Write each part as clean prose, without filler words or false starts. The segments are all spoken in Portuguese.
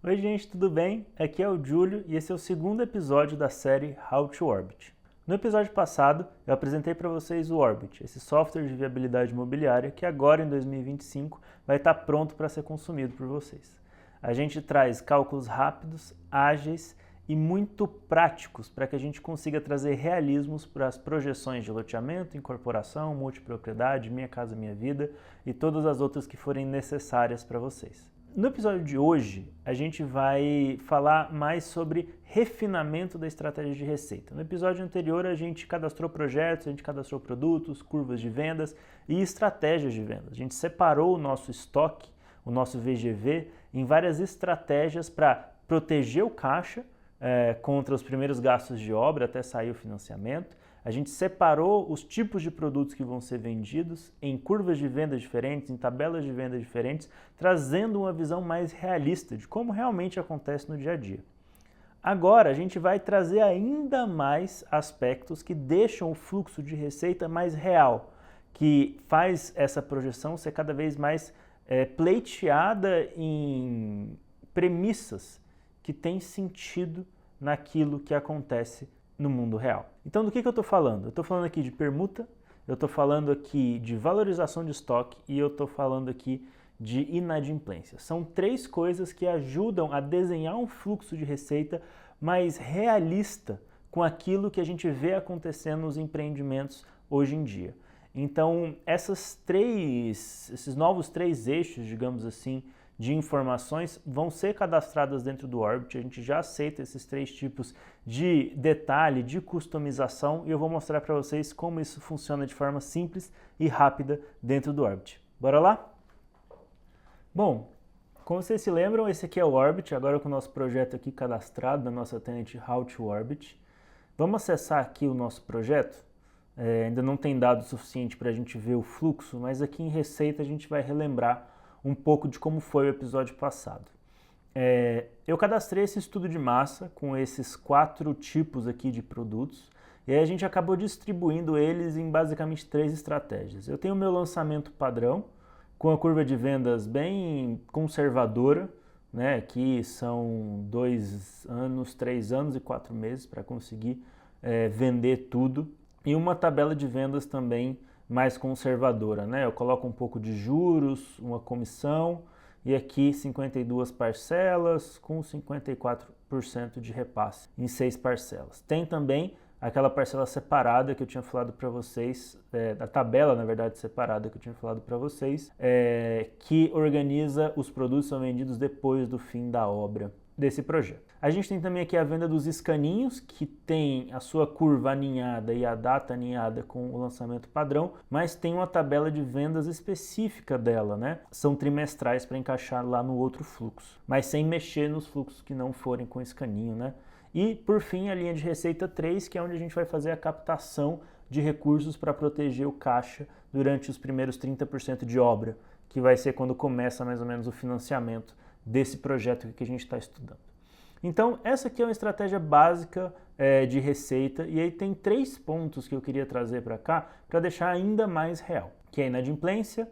Oi gente, tudo bem? Aqui é o Júlio e esse é o segundo episódio da série How to Orbit. No episódio passado, eu apresentei para vocês o Orbit, esse software de viabilidade imobiliária que agora em 2025 vai estar pronto para ser consumido por vocês. A gente traz cálculos rápidos, ágeis e muito práticos para que a gente consiga trazer realismos para as projeções de loteamento, incorporação, multipropriedade, Minha Casa Minha Vida e todas as outras que forem necessárias para vocês. No episódio de hoje, a gente vai falar mais sobre refinamento da estratégia de receita. No episódio anterior, a gente cadastrou projetos, a gente cadastrou produtos, curvas de vendas e estratégias de vendas. A gente separou o nosso estoque, o nosso VGV, em várias estratégias para proteger o caixa contra os primeiros gastos de obra até sair o financiamento. A gente separou os tipos de produtos que vão ser vendidos em curvas de venda diferentes, em tabelas de venda diferentes, trazendo uma visão mais realista de como realmente acontece no dia a dia. Agora a gente vai trazer ainda mais aspectos que deixam o fluxo de receita mais real, que faz essa projeção ser cada vez mais pleiteada em premissas que têm sentido naquilo que acontece no mundo real. Então, do que eu estou falando? Eu estou falando aqui de permuta, eu estou falando aqui de valorização de estoque e eu estou falando aqui de inadimplência. São três coisas que ajudam a desenhar um fluxo de receita mais realista com aquilo que a gente vê acontecendo nos empreendimentos hoje em dia. Então, esses novos três eixos, digamos assim, de informações vão ser cadastradas dentro do Orbit. A gente já aceita esses três tipos de detalhe, de customização, e eu vou mostrar para vocês como isso funciona de forma simples e rápida dentro do Orbit. Bora lá? Bom, como vocês se lembram, esse aqui é o Orbit, agora com o nosso projeto aqui cadastrado na nossa tenant How to Orbit. Vamos acessar aqui o nosso projeto. Ainda não tem dado suficiente para a gente ver o fluxo, mas aqui em receita a gente vai relembrar um pouco de como foi o episódio passado. Eu cadastrei esse estudo de massa com esses 4 tipos aqui de produtos e aí a gente acabou distribuindo eles em basicamente 3 estratégias. Eu tenho o meu lançamento padrão com a curva de vendas bem conservadora, né, que são 2 anos, 3 anos e 4 meses para conseguir vender tudo, e uma tabela de vendas também mais conservadora, né? Eu coloco um pouco de juros, uma comissão e aqui 52 parcelas com 54% de repasse em 6 parcelas. Tem também aquela parcela separada que eu tinha falado para vocês, a tabela, na verdade, separada que eu tinha falado para vocês, que organiza os produtos que são vendidos depois do fim da obra desse projeto. A gente tem também aqui a venda dos escaninhos, que tem a sua curva aninhada e a data aninhada com o lançamento padrão, mas tem uma tabela de vendas específica dela, né? São trimestrais para encaixar lá no outro fluxo, mas sem mexer nos fluxos que não forem com escaninho, né? E, por fim, a linha de receita 3, que é onde a gente vai fazer a captação de recursos para proteger o caixa durante os primeiros 30% de obra, que vai ser quando começa mais ou menos o financiamento desse projeto que a gente está estudando. Então, essa aqui é uma estratégia básica de receita, e aí tem 3 pontos que eu queria trazer para cá para deixar ainda mais real, que é inadimplência,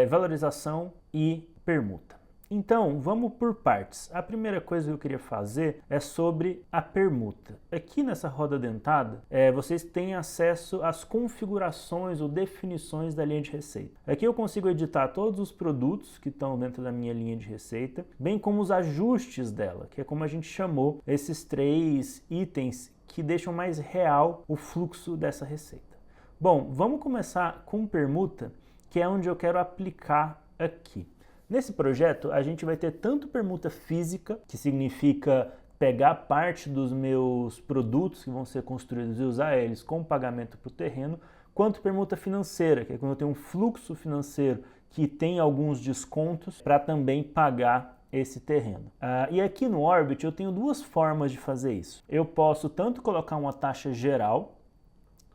valorização e permuta. Então, vamos por partes. A primeira coisa que eu queria fazer é sobre a permuta. Aqui nessa roda dentada, vocês têm acesso às configurações ou definições da linha de receita. Aqui eu consigo editar todos os produtos que estão dentro da minha linha de receita, bem como os ajustes dela, que é como a gente chamou esses 3 itens que deixam mais real o fluxo dessa receita. Bom, vamos começar com permuta, que é onde eu quero aplicar aqui. Nesse projeto, a gente vai ter tanto permuta física, que significa pegar parte dos meus produtos que vão ser construídos e usar eles com pagamento para o terreno, quanto permuta financeira, que é quando eu tenho um fluxo financeiro que tem alguns descontos para também pagar esse terreno. E aqui no Orbit eu tenho 2 formas de fazer isso. Eu posso tanto colocar uma taxa geral,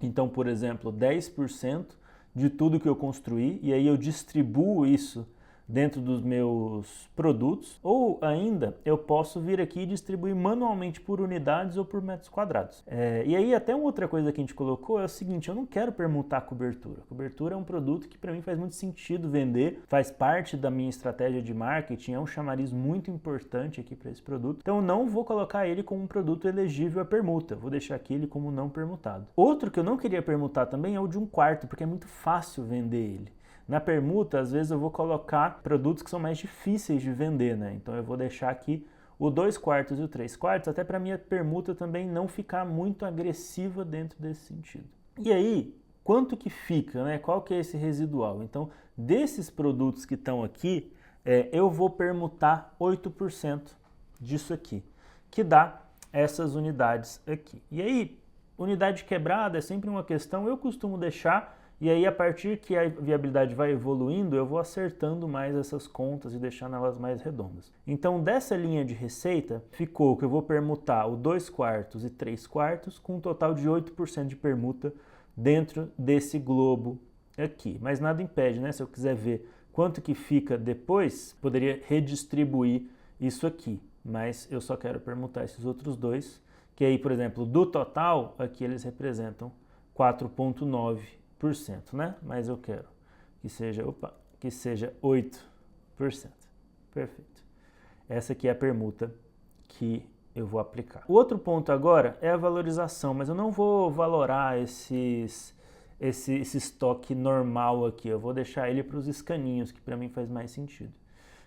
então, por exemplo, 10% de tudo que eu construí, e aí eu distribuo isso dentro dos meus produtos, ou ainda eu posso vir aqui e distribuir manualmente por unidades ou por metros quadrados. E aí até uma outra coisa que a gente colocou é o seguinte, eu não quero permutar cobertura. Cobertura é um produto que para mim faz muito sentido vender, faz parte da minha estratégia de marketing, é um chamariz muito importante aqui para esse produto, então eu não vou colocar ele como um produto elegível a permuta, vou deixar aqui ele como não permutado. Outro que eu não queria permutar também é o de 1/4, porque é muito fácil vender ele. Na permuta, às vezes eu vou colocar produtos que são mais difíceis de vender, né? Então eu vou deixar aqui o 2/4 e o 3/4, até para minha permuta também não ficar muito agressiva dentro desse sentido. E aí, quanto que fica, né? Qual que é esse residual? Então, desses produtos que estão aqui, eu vou permutar 8% disso aqui, que dá essas unidades aqui. E aí, unidade quebrada é sempre uma questão, eu costumo deixar. E aí, a partir que a viabilidade vai evoluindo, eu vou acertando mais essas contas e deixando elas mais redondas. Então, dessa linha de receita, ficou que eu vou permutar o 2/4 e 3/4 com um total de 8% de permuta dentro desse globo aqui. Mas nada impede, né? Se eu quiser ver quanto que fica depois, poderia redistribuir isso aqui. Mas eu só quero permutar esses outros dois, que aí, por exemplo, do total, aqui eles representam 4,9%. Né? Mas eu quero que seja 8%. Perfeito. Essa aqui é a permuta que eu vou aplicar. O outro ponto agora é a valorização, mas eu não vou valorar esse estoque normal aqui, eu vou deixar ele para os escaninhos, que para mim faz mais sentido.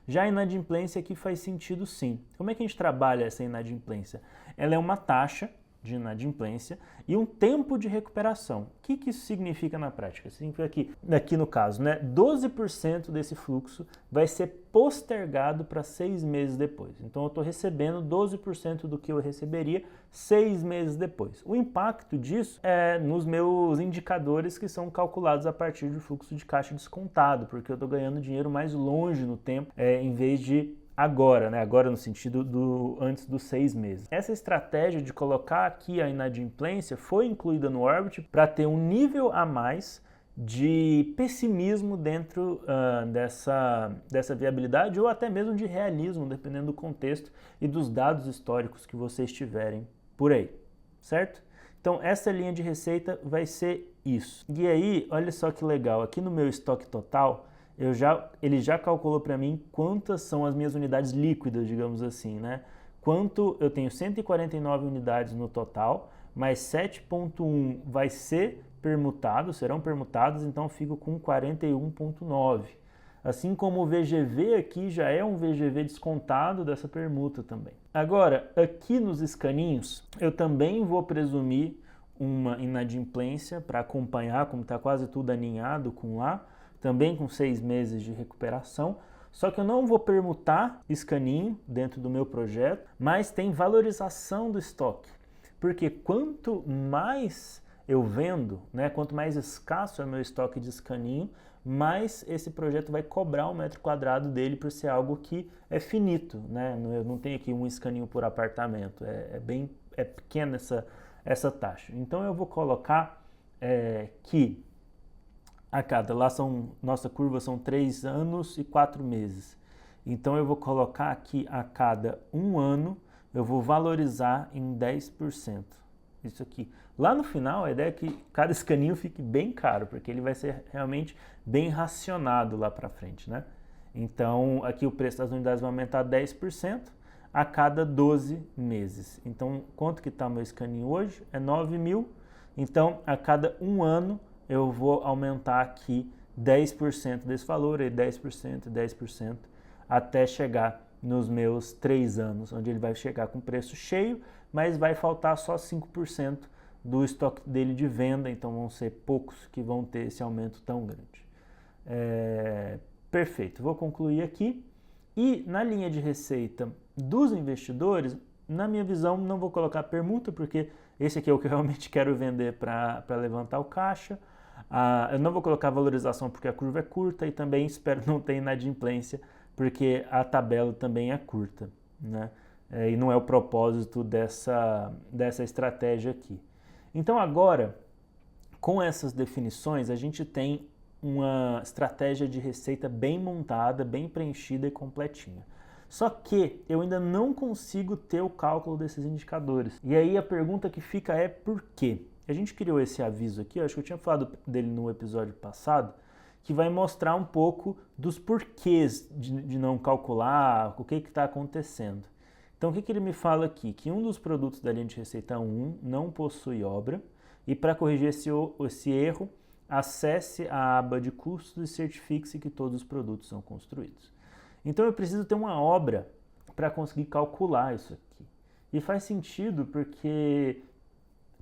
Já a inadimplência aqui faz sentido sim. Como é que a gente trabalha essa inadimplência? Ela é uma taxa de inadimplência e um tempo de recuperação. O que isso significa na prática? Significa que, aqui no caso, né, 12% desse fluxo vai ser postergado para 6 meses depois. Então eu estou recebendo 12% do que eu receberia 6 meses depois. O impacto disso é nos meus indicadores que são calculados a partir do fluxo de caixa descontado, porque eu estou ganhando dinheiro mais longe no tempo, em vez de agora, né? Agora no sentido do antes dos 6 meses. Essa estratégia de colocar aqui a inadimplência foi incluída no Orbit para ter um nível a mais de pessimismo dentro dessa viabilidade ou até mesmo de realismo, dependendo do contexto e dos dados históricos que vocês tiverem por aí, certo? Então essa linha de receita vai ser isso. E aí, olha só que legal, aqui no meu estoque total, ele já calculou para mim quantas são as minhas unidades líquidas, digamos assim, né? Quanto eu tenho 149 unidades no total, mais 7,1 vai ser permutado, serão permutados, então eu fico com 41,9. Assim como o VGV aqui já é um VGV descontado dessa permuta também. Agora, aqui nos escaninhos, eu também vou presumir uma inadimplência para acompanhar, como está quase tudo aninhado com lá, também com 6 meses de recuperação, só que eu não vou permutar escaninho dentro do meu projeto, mas tem valorização do estoque, porque quanto mais eu vendo, né, quanto mais escasso é o meu estoque de escaninho, mais esse projeto vai cobrar o metro quadrado dele por ser algo que é finito, né? Eu não tenho aqui um escaninho por apartamento, é pequena essa taxa. Então eu vou colocar que nossa curva são 3 anos e 4 meses. Então eu vou colocar aqui a cada 1 ano, eu vou valorizar em 10%. Isso aqui. Lá no final, a ideia é que cada escaninho fique bem caro, porque ele vai ser realmente bem racionado lá para frente, né? Então aqui o preço das unidades vai aumentar 10% a cada 12 meses. Então quanto que está meu escaninho hoje? É 9 mil. Então a cada 1 ano eu vou aumentar aqui 10% desse valor, aí 10%, 10%, até chegar nos meus 3 anos, onde ele vai chegar com preço cheio, mas vai faltar só 5% do estoque dele de venda, então vão ser poucos que vão ter esse aumento tão grande. Perfeito, vou concluir aqui. E na linha de receita dos investidores, na minha visão, não vou colocar permuta, porque esse aqui é o que eu realmente quero vender para levantar o caixa. Eu não vou colocar valorização porque a curva é curta e também espero não ter inadimplência, porque a tabela também é curta, né? E não é o propósito dessa estratégia aqui. Então agora, com essas definições, a gente tem uma estratégia de receita bem montada, bem preenchida e completinha. Só que eu ainda não consigo ter o cálculo desses indicadores. E aí a pergunta que fica é por quê? A gente criou esse aviso aqui, acho que eu tinha falado dele no episódio passado, que vai mostrar um pouco dos porquês de não calcular, o que está acontecendo. Então o que ele me fala aqui? Que um dos produtos da linha de receita 1 não possui obra, e para corrigir esse erro, acesse a aba de custos e certifique-se que todos os produtos são construídos. Então eu preciso ter uma obra para conseguir calcular isso aqui. E faz sentido porque,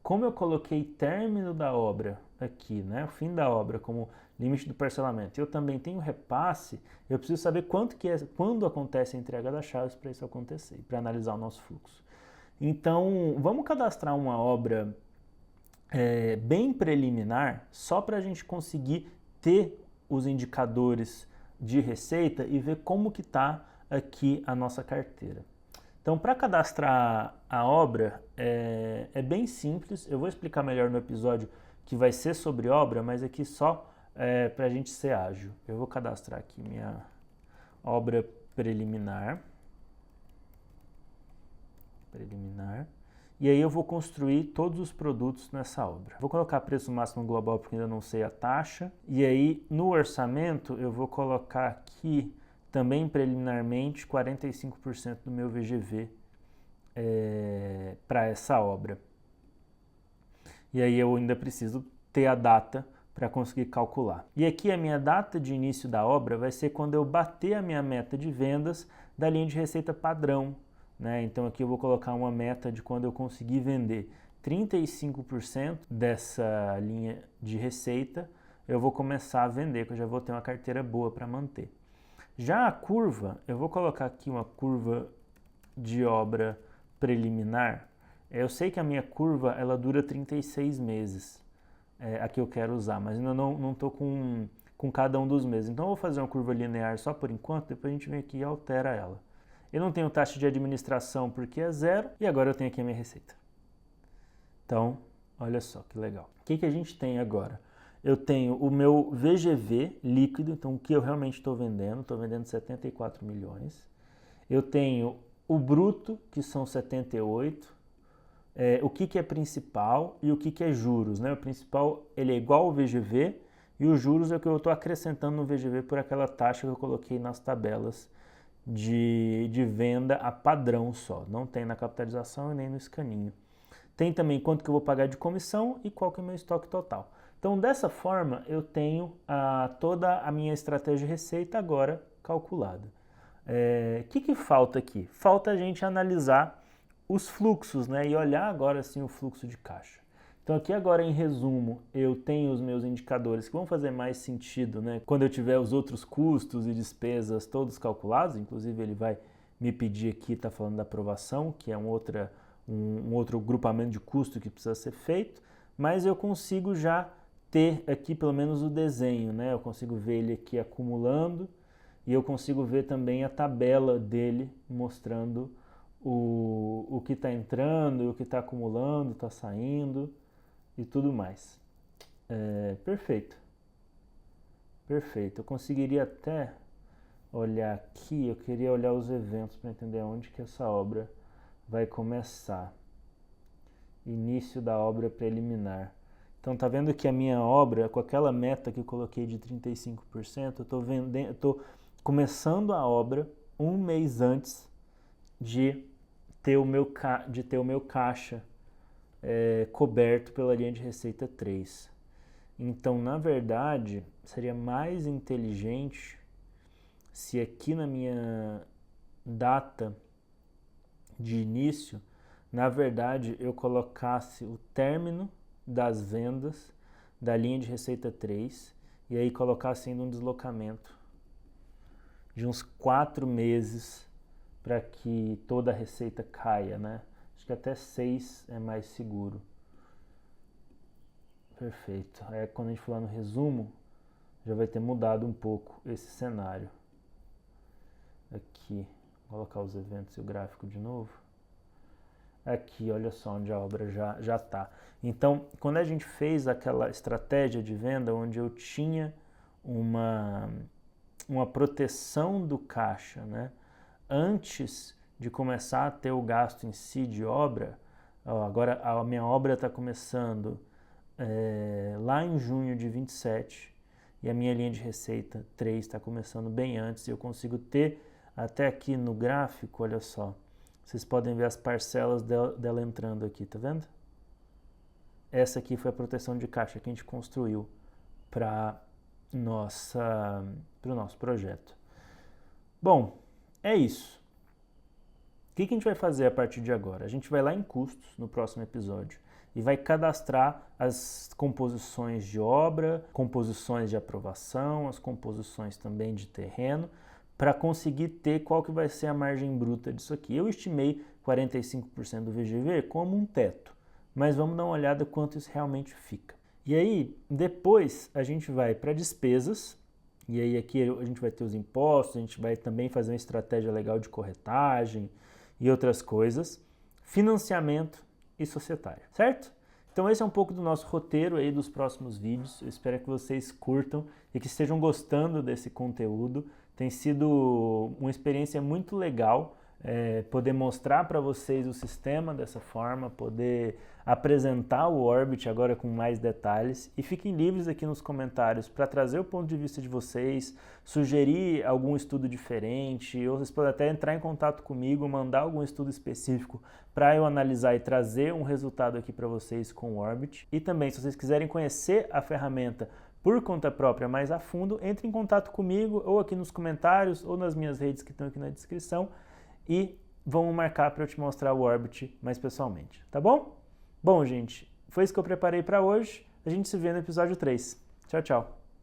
como eu coloquei término da obra aqui, né, o fim da obra como limite do parcelamento, eu também tenho repasse, eu preciso saber quando acontece a entrega das chaves para isso acontecer, para analisar o nosso fluxo. Então, vamos cadastrar uma obra bem preliminar, só para a gente conseguir ter os indicadores de receita e ver como que está aqui a nossa carteira. Então, para cadastrar a obra, é bem simples. Eu vou explicar melhor no episódio que vai ser sobre obra, mas aqui só para a gente ser ágil. Eu vou cadastrar aqui minha obra preliminar. E aí eu vou construir todos os produtos nessa obra. Vou colocar preço máximo global porque ainda não sei a taxa. E aí no orçamento eu vou colocar aqui também preliminarmente 45% do meu VGV para essa obra. E aí eu ainda preciso ter a data para conseguir calcular. E aqui a minha data de início da obra vai ser quando eu bater a minha meta de vendas da linha de receita padrão. Né? Então aqui eu vou colocar uma meta de quando eu conseguir vender 35% dessa linha de receita, eu vou começar a vender, que eu já vou ter uma carteira boa para manter. Já a curva, eu vou colocar aqui uma curva de obra preliminar. Eu sei que a minha curva ela dura 36 meses, a que eu quero usar, mas ainda não estou com cada um dos meses. Então eu vou fazer uma curva linear só por enquanto, depois a gente vem aqui e altera ela. Eu não tenho taxa de administração porque é 0 e agora eu tenho aqui a minha receita. Então, olha só que legal. O que a gente tem agora? Eu tenho o meu VGV líquido, então o que eu realmente estou vendendo 74 milhões. Eu tenho o bruto, que são 78, o que é principal e o que é juros. Né? O principal ele é igual ao VGV e os juros é o que eu estou acrescentando no VGV por aquela taxa que eu coloquei nas tabelas de venda a padrão só. Não tem na capitalização e nem no escaninho. Tem também quanto que eu vou pagar de comissão e qual que é o meu estoque total. Então, dessa forma, eu tenho toda a minha estratégia de receita agora calculada. O que falta aqui? Falta a gente analisar os fluxos, né? E olhar agora assim o fluxo de caixa. Então aqui agora em resumo eu tenho os meus indicadores que vão fazer mais sentido, né? Quando eu tiver os outros custos e despesas todos calculados, inclusive ele vai me pedir aqui, está falando da aprovação, que é um outro grupamento de custo que precisa ser feito, mas eu consigo já ter aqui pelo menos o desenho, né? Eu consigo ver ele aqui acumulando e eu consigo ver também a tabela dele mostrando o que está entrando, o que está acumulando, está saindo e tudo mais. Perfeito. Perfeito. Eu conseguiria até olhar aqui, eu queria olhar os eventos para entender onde que essa obra vai começar. Início da obra preliminar. Então tá vendo que a minha obra, com aquela meta que eu coloquei de 35%, eu estou começando a obra um mês antes de ter o meu caixa coberto pela linha de receita 3. Então, na verdade, seria mais inteligente se aqui na minha data de início, na verdade, eu colocasse o término das vendas da linha de receita 3 e aí colocasse ainda um deslocamento de uns 4 meses para que toda a receita caia, né? Acho que até 6 é mais seguro. Perfeito. Quando a gente for lá no resumo, já vai ter mudado um pouco esse cenário. Aqui, vou colocar os eventos e o gráfico de novo. Aqui, olha só onde a obra já está. Então, quando a gente fez aquela estratégia de venda onde eu tinha uma proteção do caixa, né? Antes de começar a ter o gasto em si de obra. Agora a minha obra está começando lá em junho de 27 e a minha linha de receita 3 está começando bem antes e eu consigo ter até aqui no gráfico, olha só, vocês podem ver as parcelas dela entrando aqui, tá vendo? Essa aqui foi a proteção de caixa que a gente construiu para o nosso projeto. Bom, é isso. O que a gente vai fazer a partir de agora? A gente vai lá em custos no próximo episódio e vai cadastrar as composições de obra, composições de aprovação, as composições também de terreno, para conseguir ter qual que vai ser a margem bruta disso aqui. Eu estimei 45% do VGV como um teto, mas vamos dar uma olhada quanto isso realmente fica. E aí, depois a gente vai para despesas, e aí aqui a gente vai ter os impostos, a gente vai também fazer uma estratégia legal de corretagem e outras coisas, financiamento e societário, certo? Então esse é um pouco do nosso roteiro aí dos próximos vídeos. Eu espero que vocês curtam e que estejam gostando desse conteúdo. Tem sido uma experiência muito legal poder mostrar para vocês o sistema dessa forma, poder apresentar o Orbit agora com mais detalhes, e fiquem livres aqui nos comentários para trazer o ponto de vista de vocês, sugerir algum estudo diferente, ou vocês podem até entrar em contato comigo, mandar algum estudo específico para eu analisar e trazer um resultado aqui para vocês com o Orbit. E também, se vocês quiserem conhecer a ferramenta por conta própria mais a fundo, entre em contato comigo ou aqui nos comentários ou nas minhas redes que estão aqui na descrição e vamos marcar para eu te mostrar o Orbit mais pessoalmente, tá bom? Bom, gente, foi isso que eu preparei para hoje. A gente se vê no episódio 3. Tchau, tchau!